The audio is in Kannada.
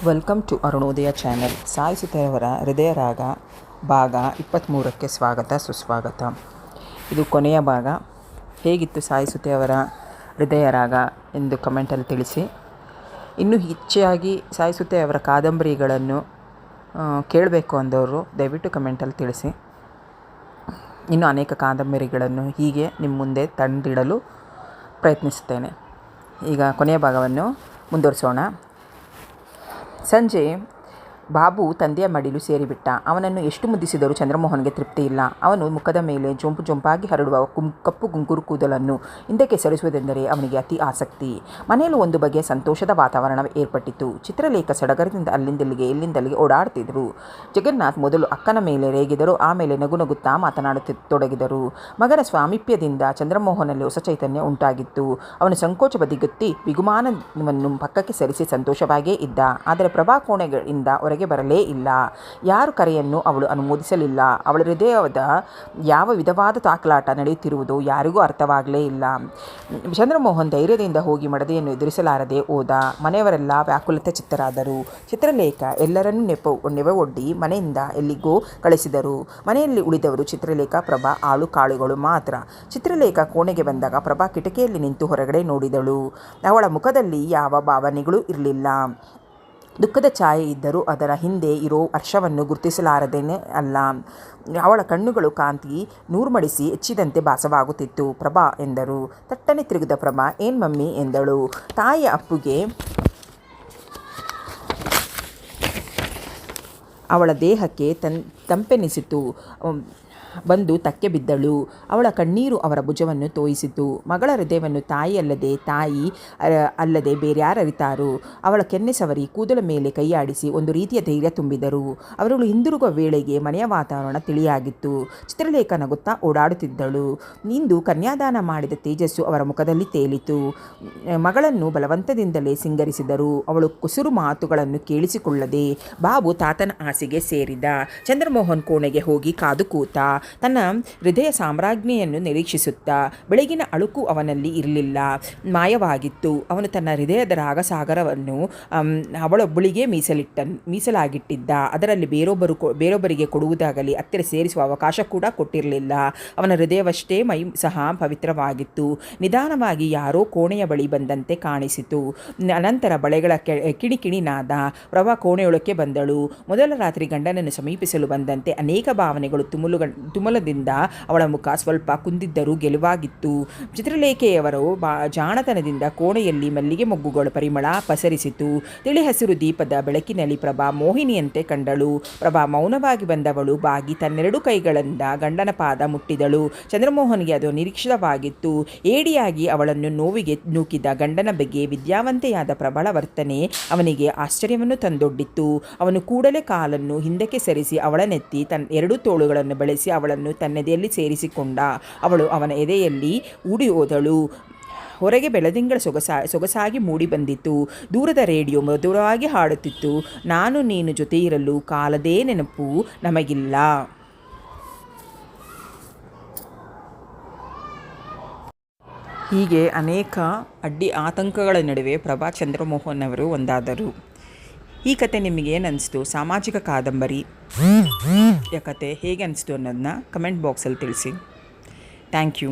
Welcome to Arunodaya channel. ಸಾಯಿಸುತ್ತೇವರ ಹೃದಯ ರಾಗ ಭಾಗ 23ಕ್ಕೆ ಸ್ವಾಗತ ಸುಸ್ವಾಗತ. ಇದು ಕೊನೆಯ ಭಾಗ. ಹೇಗಿತ್ತು ಸಾಯಿಸುತ್ತೇವರ ಹೃದಯ ರಾಗ ಎಂದು ಕಮೆಂಟಲ್ಲಿ ತಿಳಿಸಿ. ಇನ್ನೂ ಹೆಚ್ಚಾಗಿ ಸಾಯಿಸುತ್ತೇವರ ಕಾದಂಬರಿಗಳನ್ನು ಕೇಳಬೇಕು ಅಂದವರು ದಯವಿಟ್ಟು ಕಮೆಂಟಲ್ಲಿ ತಿಳಿಸಿ. ಇನ್ನೂ ಅನೇಕ ಕಾದಂಬರಿಗಳನ್ನು ಹೀಗೆ ನಿಮ್ಮ ಮುಂದೆ ತಂದಿಡಲು ಪ್ರಯತ್ನಿಸುತ್ತೇನೆ. ಈಗ ಕೊನೆಯ ಭಾಗವನ್ನು ಮುಂದುವರಿಸೋಣ. ಸಂಜೆ ಬಾಬು ತಂದೆಯ ಮಡಿಲು ಸೇರಿಬಿಟ್ಟ. ಅವನನ್ನು ಎಷ್ಟು ಮುದ್ದಿಸಿದರೂ ಚಂದ್ರಮೋಹನ್ಗೆ ತೃಪ್ತಿ ಇಲ್ಲ. ಅವನು ಮುಖದ ಮೇಲೆ ಜೊಂಪಾಗಿ ಹರಡುವ ಕಪ್ಪು ಗುಂಗುರು ಕೂದಲನ್ನು ಹಿಂದಕ್ಕೆ ಸರಿಸುವುದೆಂದರೆ ಅವನಿಗೆ ಅತಿ ಆಸಕ್ತಿ. ಮನೆಯಲ್ಲೂ ಒಂದು ಬಗೆಯ ಸಂತೋಷದ ವಾತಾವರಣ ಏರ್ಪಟ್ಟಿತು. ಚಿತ್ರಲೇಖ ಸಡಗರದಿಂದ ಇಲ್ಲಿಂದಲ್ಲಿಗೆ ಓಡಾಡ್ತಿದ್ರು. ಜಗನ್ನಾಥ್ ಮೊದಲು ಅಕ್ಕನ ಮೇಲೆ ರೇಗಿದರು, ಆಮೇಲೆ ನಗುತ್ತಾ ಮಾತನಾಡತೊಡಗಿದರು. ಮಗನ ಸ್ವಾಮೀಪ್ಯದಿಂದ ಚಂದ್ರಮೋಹನಲ್ಲಿ ಹೊಸ ಚೈತನ್ಯ ಉಂಟಾಗಿತ್ತು. ಅವನು ಸಂಕೋಚ ಬದಿಗೊತ್ತಿ ಬಿಗುಮಾನವನ್ನು ಪಕ್ಕಕ್ಕೆ ಸರಿಸಿ ಸಂತೋಷವಾಗೇ ಇದ್ದ. ಆದರೆ ಪ್ರಭಾ ಕೋಣೆಗಳಿಂದ ಹೊರಗೆ ಬರಲೇ ಇಲ್ಲ. ಯಾರ ಕರೆಯನ್ನು ಅವಳು ಅನುಮೋದಿಸಲಿಲ್ಲ. ಅವಳ ಹೃದಯದ ಯಾವ ವಿಧವಾದ ತಾಕಲಾಟ ನಡೆಯುತ್ತಿರುವುದೋ ಯಾರಿಗೂ ಅರ್ಥವಾಗಲೇ ಇಲ್ಲ. ಚಂದ್ರಮೋಹನ್ ಧೈರ್ಯದಿಂದ ಹೋಗಿ ಮಡದಿಯನ್ನು ಎದುರಿಸಲಾರದೆ ಹೋದ. ಮನೆಯವರೆಲ್ಲ ವ್ಯಾಕುಲತೆ ಚಿತ್ತರಾದರು. ಚಿತ್ರಲೇಖ ಎಲ್ಲರನ್ನೂ ನೆವವೊಡ್ಡಿ ಮನೆಯಿಂದ ಎಲ್ಲಿಗೋ ಕಳಿಸಿದರು. ಮನೆಯಲ್ಲಿ ಉಳಿದವರು ಚಿತ್ರಲೇಖ, ಪ್ರಭಾ, ಆಳು ಕಾಳುಗಳು ಮಾತ್ರ. ಚಿತ್ರಲೇಖ ಕೋಣೆಗೆ ಬಂದಾಗ ಪ್ರಭಾ ಕಿಟಕಿಯಲ್ಲಿ ನಿಂತು ಹೊರಗಡೆ ನೋಡಿದಳು. ಅವಳ ಮುಖದಲ್ಲಿ ಯಾವ ಭಾವನೆಗಳೂ ಇರಲಿಲ್ಲ. ದುಃಖದ ಛಾಯೆ ಇದ್ದರೂ ಅದರ ಹಿಂದೆ ಇರೋ ಹರ್ಷವನ್ನು ಗುರುತಿಸಲಾರದೇನೆ ಅಲ್ಲ. ಅವಳ ಕಣ್ಣುಗಳು ಕಾಂತಿ ನೂರ್ಮಡಿಸಿ ಹೆಚ್ಚಿದಂತೆ ಭಾಸವಾಗುತ್ತಿತ್ತು. ಪ್ರಭಾ ಎಂದರು. ತಟ್ಟನೆ ತಿರುಗಿದ ಪ್ರಭಾ ಏನು ಮಮ್ಮಿ ಎಂದಳು. ತಾಯಿಯ ಅಪ್ಪುಗೆ ಅವಳ ದೇಹಕ್ಕೆ ತಂಪೆನಿಸಿತು. ಬಂದು ತಕ್ಕೆ ಬಿದ್ದಳು. ಅವಳ ಕಣ್ಣೀರು ಅವರ ಭುಜವನ್ನು ತೋಯಿಸಿತು. ಮಗಳ ಹೃದಯವನ್ನು ತಾಯಿ ಅಲ್ಲದೆ ಬೇರ್ಯಾರರಿತಾರು. ಅವಳ ಕೆನ್ನೆ ಸವರಿ ಕೂದಲ ಮೇಲೆ ಕೈಯಾಡಿಸಿ ಒಂದು ರೀತಿಯ ಧೈರ್ಯ ತುಂಬಿದರು. ಅವರುಗಳು ಹಿಂದಿರುಗುವ ವೇಳೆಗೆ ಮನೆಯ ವಾತಾವರಣ ತಿಳಿಯಾಗಿತ್ತು. ಚಿತ್ರಲೇಖ ನಗುತ್ತಾ ಓಡಾಡುತ್ತಿದ್ದಳು. ಇಂದು ಕನ್ಯಾದಾನ ಮಾಡಿದ ತೇಜಸ್ಸು ಅವರ ಮುಖದಲ್ಲಿ ತೇಲಿತು. ಮಗಳನ್ನು ಬಲವಂತದಿಂದಲೇ ಸಿಂಗರಿಸಿದರು. ಅವಳು ಕುಸುರು ಮಾತುಗಳನ್ನು ಕೇಳಿಸಿಕೊಳ್ಳದೆ ಬಾಬು ತಾತನ ಹಾಸಿಗೆ ಸೇರಿದ. ಚಂದ್ರಮೋಹನ್ ಕೋಣೆಗೆ ಹೋಗಿ ಕಾದು ಕೂತ. ತನ್ನ ಹೃದಯ ಸಾಮ್ರಾಜ್ಞಿಯನ್ನು ನಿರೀಕ್ಷಿಸುತ್ತಾ. ಬೆಳಗಿನ ಅಳುಕು ಅವನಲ್ಲಿ ಇರಲಿಲ್ಲ, ಮಾಯವಾಗಿತ್ತು. ಅವನು ತನ್ನ ಹೃದಯದ ರಾಗಸಾಗರವನ್ನು ಅವಳೊಬ್ಬಳಿಗೆ ಮೀಸಲಾಗಿಟ್ಟಿದ್ದ. ಅದರಲ್ಲಿ ಬೇರೊಬ್ಬರಿಗೆ ಕೊಡುವುದಾಗಲಿ ಹತ್ತಿರ ಸೇರಿಸುವ ಅವಕಾಶ ಕೂಡ ಕೊಟ್ಟಿರಲಿಲ್ಲ. ಅವನ ಹೃದಯವಷ್ಟೇ ಮೈ ಸಹ ಪವಿತ್ರವಾಗಿತ್ತು. ನಿಧಾನವಾಗಿ ಯಾರೋ ಕೋಣೆಯ ಬಳಿ ಬಂದಂತೆ ಕಾಣಿಸಿತು. ಅನಂತರ ಬಳೆಗಳ ಕಿಣಿಕಿಣಿನಾದ. ಪ್ರಭಾ ಕೋಣೆಯೊಳಕ್ಕೆ ಬಂದಳು. ಮೊದಲ ರಾತ್ರಿ ಗಂಡನನ್ನು ಸಮೀಪಿಸಲು ಬಂದಂತೆ ಅನೇಕ ಭಾವನೆಗಳು ತುಮಲದಿಂದ ಅವಳ ಮುಖ ಸ್ವಲ್ಪ ಕುಂದಿದ್ದರೂ ಗೆಲುವಾಗಿತ್ತು. ಚಿತ್ರಲೇಖೆಯವರು ಜಾಣತನದಿಂದ ಕೋಣೆಯಲ್ಲಿ ಮಲ್ಲಿಗೆ ಮೊಗ್ಗುಗಳ ಪರಿಮಳ ಪಸರಿಸಿತು. ತಿಳಿ ಹಸಿರು ದೀಪದ ಬೆಳಕಿನಲ್ಲಿ ಪ್ರಭಾ ಮೋಹಿನಿಯಂತೆ ಕಂಡಳು. ಪ್ರಭಾ ಮೌನವಾಗಿ ಬಂದವಳು ಬಾಗಿ ತನ್ನೆರಡು ಕೈಗಳಿಂದ ಗಂಡನ ಪಾದ ಮುಟ್ಟಿದಳು. ಚಂದ್ರಮೋಹನ್ಗೆ ಅದು ನಿರೀಕ್ಷಿತವಾಗಿತ್ತು. ಏಡಿಯಾಗಿ ಅವಳನ್ನು ನೋವಿಗೆ ನೂಕಿದ ಗಂಡನ ಬಗ್ಗೆ ವಿದ್ಯಾವಂತೆಯಾದ ಪ್ರಬಲ ವರ್ತನೆ ಅವನಿಗೆ ಆಶ್ಚರ್ಯವನ್ನು ತಂದೊಡ್ಡಿತ್ತು. ಅವನು ಕೂಡಲೇ ಕಾಲನ್ನು ಹಿಂದಕ್ಕೆ ಸರಿಸಿ ಅವಳನ್ನೆತ್ತಿ ತನ್ನ ಎರಡು ತೋಳುಗಳನ್ನು ಬೆಳೆಸಿ ಅವಳನ್ನು ತನ್ನೆದೆಯಲ್ಲಿ ಸೇರಿಸಿಕೊಂಡ. ಅವಳು ಅವನ ಎದೆಯಲ್ಲಿ ಊಡಿ ಹೋದಳು. ಹೊರಗೆ ಬೆಳದಿಂಗಳ ಸೊಗಸಾಗಿ ಮೂಡಿ ಬಂದಿತು. ದೂರದ ರೇಡಿಯೋ ಮಧುರವಾಗಿ ಹಾಡುತ್ತಿತ್ತು. ನಾನು ನೀನು ಜೊತೆ ಇರಲು ಕಾಲದೇ ನೆನಪು ನಮಗಿಲ್ಲ. ಹೀಗೆ ಅನೇಕ ಆತಂಕಗಳ ನಡುವೆ ಪ್ರಭಾ ಚಂದ್ರಮೋಹನ್ ಅವರು ಒಂದಾದರು. ಈ ಕತೆ ನಿಮಗೆ ಏನು ಅನಿಸ್ತು? ಸಾಮಾಜಿಕ ಕಾದಂಬರಿ ಕತೆ ಹೇಗೆ ಅನಿಸ್ತು ಅನ್ನೋದನ್ನ ಕಮೆಂಟ್ ಬಾಕ್ಸಲ್ಲಿ ತಿಳಿಸಿ. Thank you.